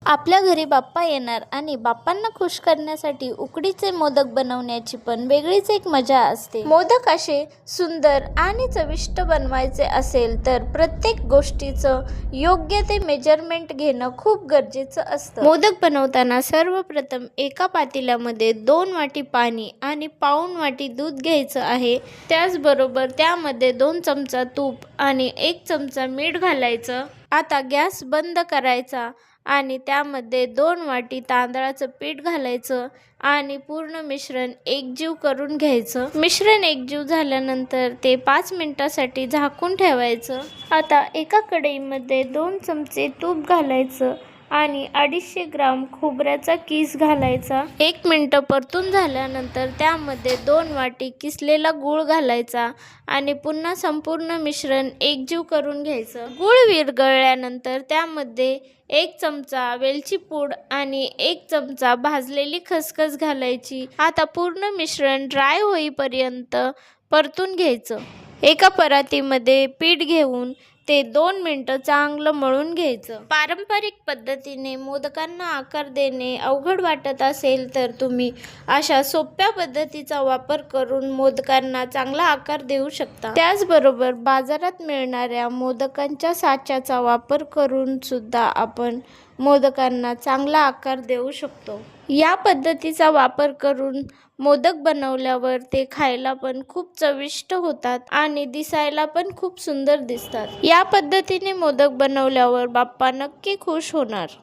आपल्या घरी बाप्पा येणार आणि बाप्पांना खुश करण्यासाठी उकडीचे मोदक बनवण्याची पण वेगळीच एक मजा असते. मोदक असे सुंदर आणि चविष्ट बनवायचे असेल तर प्रत्येक गोष्टीचं योग्य ते मेजरमेंट घेणं खूप गरजेचं असतं. मोदक बनवताना सर्वप्रथम एका पातेल्यामध्ये 2 वाटी पाणी आणि पाऊण वाटी दूध घ्यायचं आहे. त्याचबरोबर त्यामध्ये 2 चमचा तूप आणि 1 चमचा मीठ घालायचं. आता गॅस बंद करायचा आणि त्यामध्ये 2 वाटी तांदळाचं पीठ घालायचं आणि पूर्ण मिश्रण एकजीव करून घ्यायचं. मिश्रण एकजीव झाल्यानंतर ते 5 मिनिटासाठी झाकून ठेवायचं. आता एका कढईमध्ये 2 चमचे तूप घालायचं आणि 250 ग्राम खोबऱ्याचा किस घालायचा. 1 मिनिट परतून झाल्यानंतर त्यामध्ये 2 वाटी किसलेला गूळ घालायचा आणि पुन्हा संपूर्ण मिश्रण एकजीव करून घ्यायचं. गूळ विरघळल्यानंतर त्यामध्ये 1 चमचा वेलची पूड आणि 1 चमचा भाजलेली खसखस घालायची. आता पूर्ण मिश्रण ड्राय होईपर्यंत परतून घ्यायचं. एका परातीमध्ये पीठ घेऊन ते 2 मिनिटं चांगलं मळून घ्यायचं. पारंपरिक पद्धतीने मोदकांना आकार देणे अवघड वाटत असेल तर तुम्ही अशा सोप्या पद्धतीचा वापर करून मोदकांना चांगला आकार देऊ शकता. त्याचबरोबर बाजारात मिळणाऱ्या मोदकांच्या साच्याचा वापर करून सुद्धा आपण मोदकांना चांगला आकार देऊ शकतो. या पद्धतीचा वापर करून मोदक बनवल्यावर ते खायला पण खूप चविष्ट होतात आणि दिसायला पण खूप सुंदर दिसतात. या पद्धतीने मोदक बनवल्यावर बाप्पा नक्की खुश होणार.